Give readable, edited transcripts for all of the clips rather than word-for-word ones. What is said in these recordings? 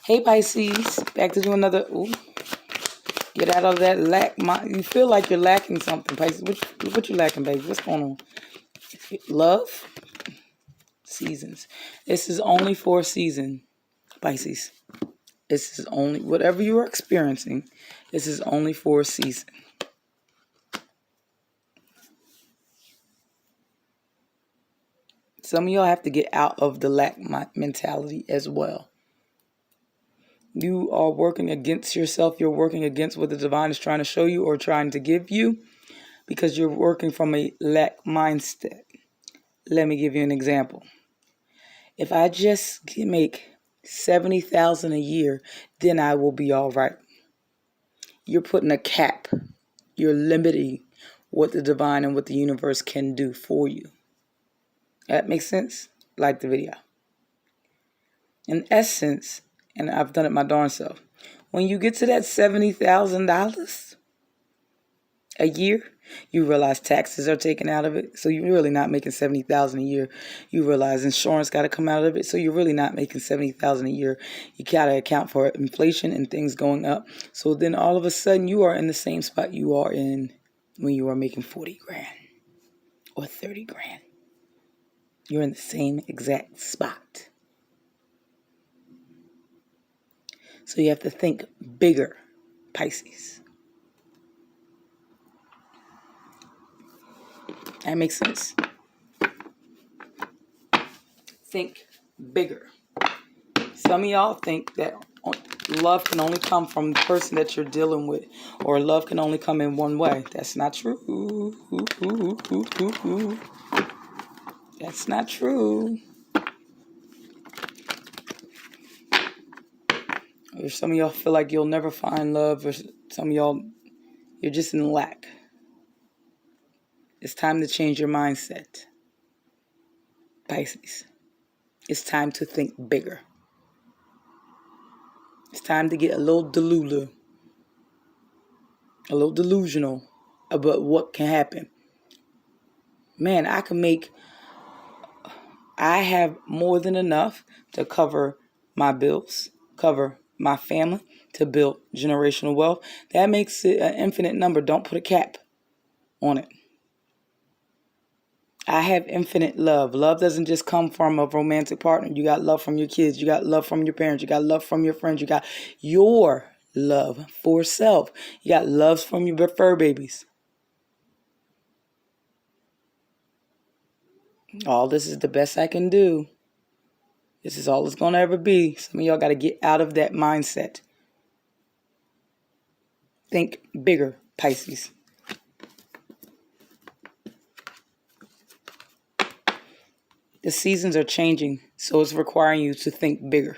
Hey Pisces, back to do another. Ooh, get out of that lack. You feel like you're lacking something, Pisces. What you lacking, baby? What's going on? Love, seasons. This is only for a season, Pisces. This is only whatever you are experiencing. This is only for a season. Some of y'all have to get out of the lack mentality as well. You are working against yourself. You're working against what the divine is trying to show you or trying to give you because you're working from a lack mindset. Let me give you an example. If I just can make $70,000 a year, then I will be all right. You're putting a cap. You're limiting what the divine and what the universe can do for you. That makes sense? Like the video. In essence, and I've done it my darn self, when you get to that $70,000 a year, you realize taxes are taken out of it. So you're really not making $70,000 a year. You realize insurance got to come out of it. So you're really not making $70,000 a year. You got to account for inflation and things going up. So then all of a sudden you are in the same spot you are in when you are making 40 grand or 30 grand. You're in the same exact spot. So you have to think bigger, Pisces. That makes sense. Think bigger. Some of y'all think that love can only come from the person that you're dealing with, or love can only come in one way. That's not true. That's not true. Or some of y'all feel like you'll never find love, or some of y'all, you're just in lack. It's time to change your mindset, Pisces. It's time to think bigger. It's time to get a little delusional about what can happen. Man, I have more than enough to cover my bills, cover my family, to build generational wealth. That makes it an infinite number. Don't put a cap on it. I have infinite love. Love doesn't just come from a romantic partner. You got love from your kids. You got love from your parents. You got love from your friends. You got your love for self. You got loves from your fur babies. All this is the best I can do. This is all it's going to ever be. Some of y'all got to get out of that mindset. Think bigger, Pisces. The seasons are changing, so it's requiring you to think bigger.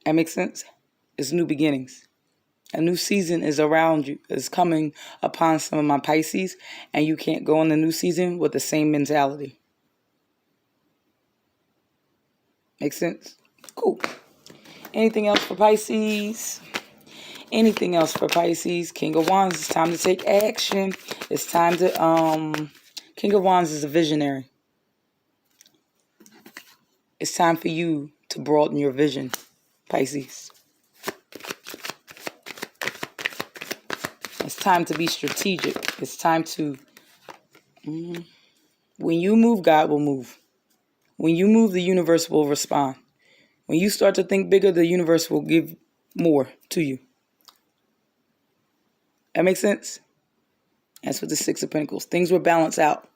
That makes sense? It's new beginnings. A new season is around you, is coming upon some of my Pisces, and you can't go in the new season with the same mentality. Make sense? Cool. Anything else for Pisces? Anything else for Pisces? King of Wands, it's time to take action. It's time to, King of Wands is a visionary. It's time for you to broaden your vision, Pisces. It's time to be strategic. It's time to, when you move, God will move. When you move, the universe will respond. When you start to think bigger, the universe will give more to you. That makes sense? That's what the Six of Pentacles. Things will balance out.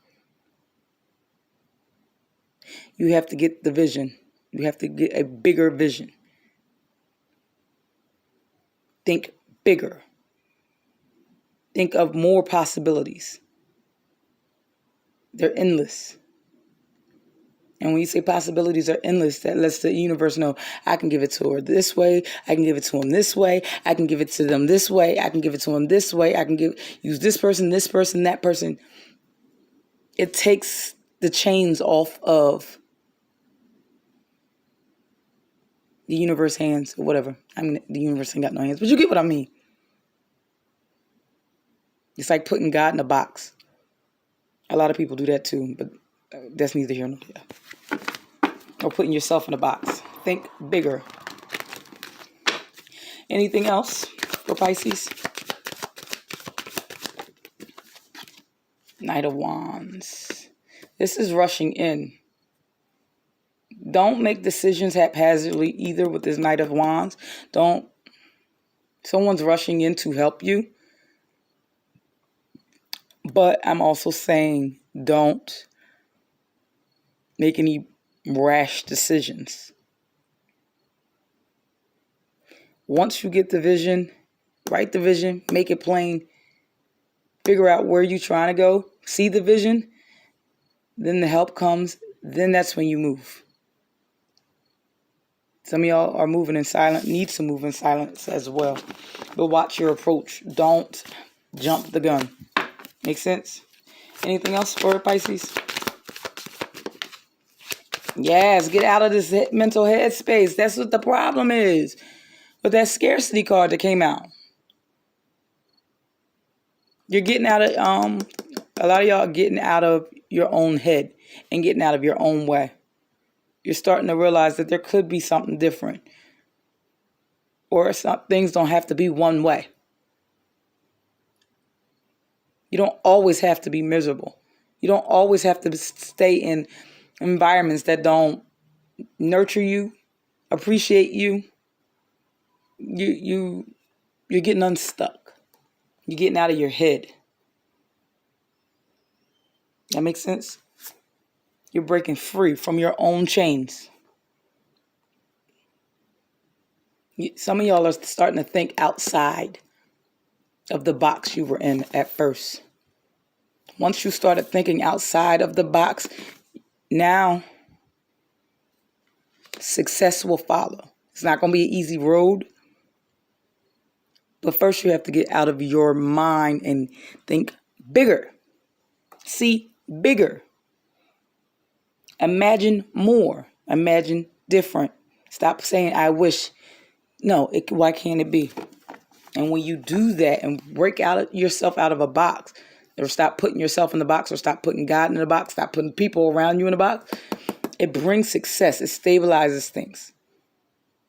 You have to get the vision. You have to get a bigger vision. Think bigger. Think of more possibilities. They're endless. And when you say possibilities are endless, that lets the universe know, I can give it to her this way. I can give it to him this way. I can give it to them this way. I can give it to him this way. I can use this person, that person. It takes the chains off of the universe hands or whatever. I mean, the universe ain't got no hands, but you get what I mean. It's like putting God in a box. A lot of people do that too, but that's neither here nor there. Or putting yourself in a box. Think bigger, Anything else for Pisces? Knight of Wands. This is rushing in. Don't make decisions haphazardly either with this Knight of Wands. Someone's rushing in to help you. But I'm also saying don't make any rash decisions. Once you get the vision, write the vision, make it plain, figure out where you're trying to go, see the vision, then the help comes, then that's when you move. Some of y'all are moving in silence, need to move in silence as well. But watch your approach. Don't jump the gun. Make sense? Anything else for Pisces? Yes, get out of this mental headspace. That's what the problem is with that scarcity card that came out. You're getting out of, a lot of y'all are getting out of your own head and getting out of your own way. You're starting to realize that there could be something different. Or things don't have to be one way. You don't always have to be miserable. You don't always have to stay in environments that don't nurture you, appreciate you. You're getting unstuck. You're getting out of your head. That makes sense? You're breaking free from your own chains. Some of y'all are starting to think outside of the box you were in at first. Once you started thinking outside of the box, now success will follow. It's not going to be an easy road. But first you have to get out of your mind and think bigger. See bigger. Imagine more. Imagine different. Stop saying, I wish. No, why can't it be? And when you do that and break yourself out of a box, or stop putting yourself in the box, or stop putting God in the box, stop putting people around you in the box, it brings success. It stabilizes things.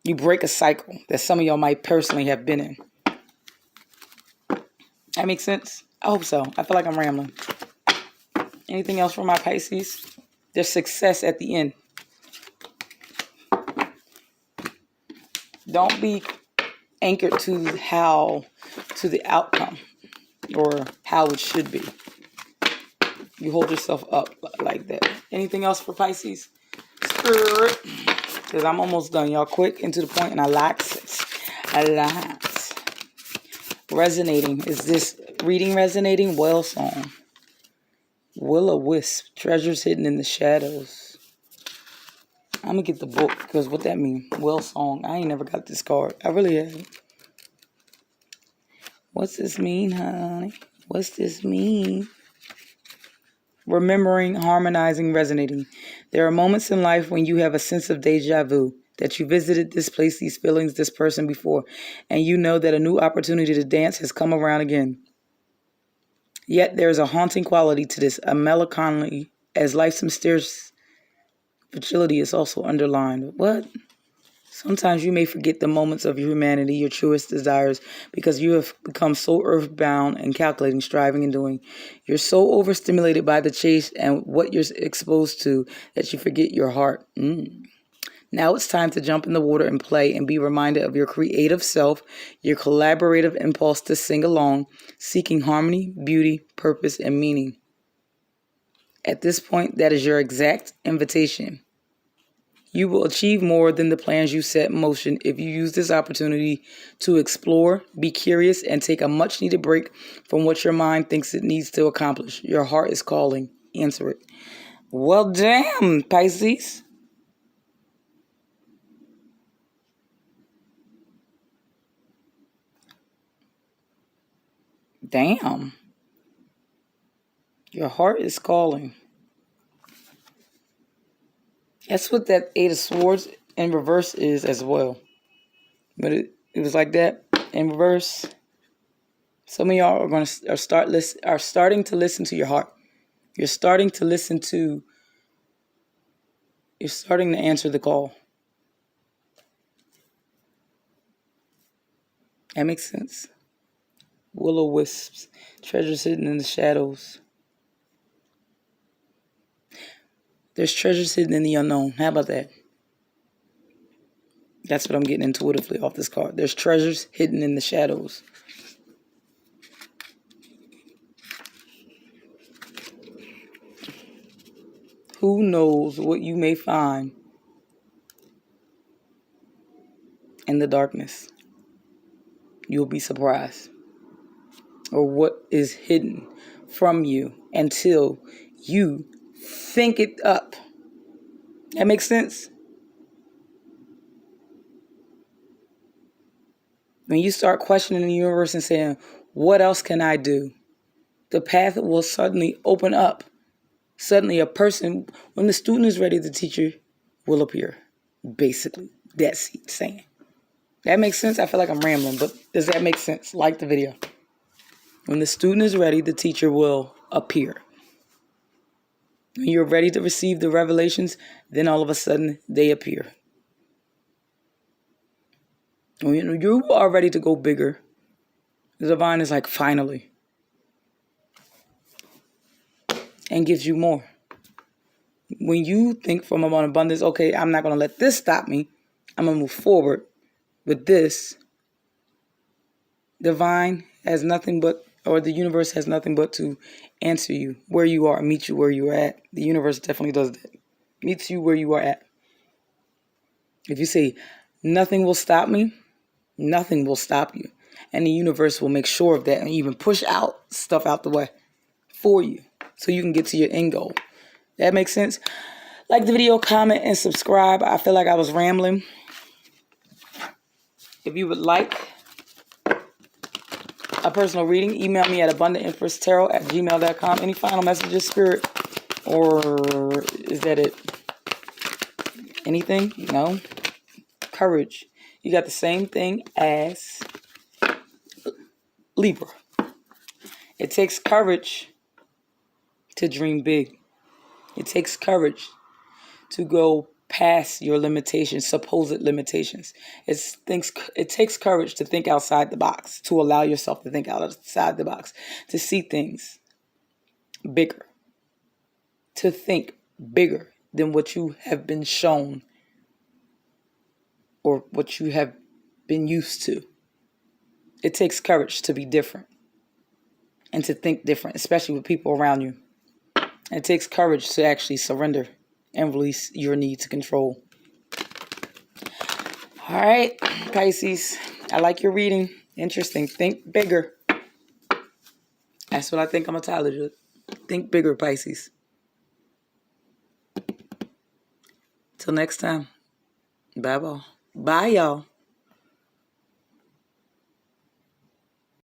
You break a cycle that some of y'all might personally have been in. That makes sense? I hope so. I feel like I'm rambling. Anything else for my Pisces? There's success at the end. Don't be anchored to the outcome or how it should be. You hold yourself up like that. Anything else for Pisces? Because I'm almost done, y'all. Quick and to the point, and I like it. I like it. Resonating. Is this reading resonating? Well song. Will-o-wisp. Treasures hidden in the shadows. I'm going to get the book because what that mean? Well song. I ain't never got this card. I really haven't. What's this mean, honey? What's this mean? Remembering, harmonizing, resonating. There are moments in life when you have a sense of deja vu, that you visited this place, these feelings, this person before, and you know that a new opportunity to dance has come around again. Yet there is a haunting quality to this, a melancholy, as life's mysterious fragility is also underlined. What? Sometimes you may forget the moments of your humanity, your truest desires, because you have become so earthbound and calculating, striving, and doing. You're so overstimulated by the chase and what you're exposed to that you forget your heart. Now it's time to jump in the water and play and be reminded of your creative self, your collaborative impulse to sing along, seeking harmony, beauty, purpose, and meaning. At this point, that is your exact invitation. You will achieve more than the plans you set in motion if you use this opportunity to explore, be curious, and take a much-needed break from what your mind thinks it needs to accomplish. Your heart is calling. Answer it. Well, damn, Pisces. Damn. Your heart is calling. That's what that Eight of Swords in reverse is as well. But it was like that in reverse. Some of y'all are starting to listen to your heart. You're starting to answer the call. That makes sense. Will-o-wisps. Treasures hidden in the shadows. There's treasures hidden in the unknown. How about that? That's what I'm getting intuitively off this card. There's treasures hidden in the shadows. Who knows what you may find in the darkness? You'll be surprised. Or what is hidden from you until you think it up. That makes sense? When you start questioning the universe and saying, what else can I do? The path will suddenly open up. Suddenly a person, when the student is ready, the teacher will appear. Basically, that's saying. That makes sense? I feel like I'm rambling, but does that make sense? Like the video. When the student is ready, the teacher will appear. When you're ready to receive the revelations, then all of a sudden they appear. When you are ready to go bigger, the divine is like, finally. And gives you more. When you think from abundance, okay, I'm not going to let this stop me. I'm going to move forward with this. Divine has nothing but, or the universe has nothing but to answer you where you are, meet you where you are at. The universe definitely does that. Meets you where you are at. If you say, nothing will stop me, nothing will stop you. And the universe will make sure of that and even push out stuff out the way for you so you can get to your end goal. That makes sense? Like the video, comment, and subscribe. I feel like I was rambling. If you would like a personal reading, email me at abundantempresstarot@gmail.com. Any final messages, Spirit? Or is that it? Anything? No? Courage. You got the same thing as Libra. It takes courage to dream big. It takes courage to go past your limitations, supposed limitations. It takes courage to think outside the box, to allow yourself to think outside the box, to see things bigger, to think bigger than what you have been shown or what you have been used to. It takes courage to be different and to think different, especially with people around you. And it takes courage to actually surrender and release your need to control. All right, Pisces, I like your reading. Interesting. Think bigger. That's what I think I'm a Tyler. Think bigger, Pisces. Till next time. Bye-bye. Bye, y'all.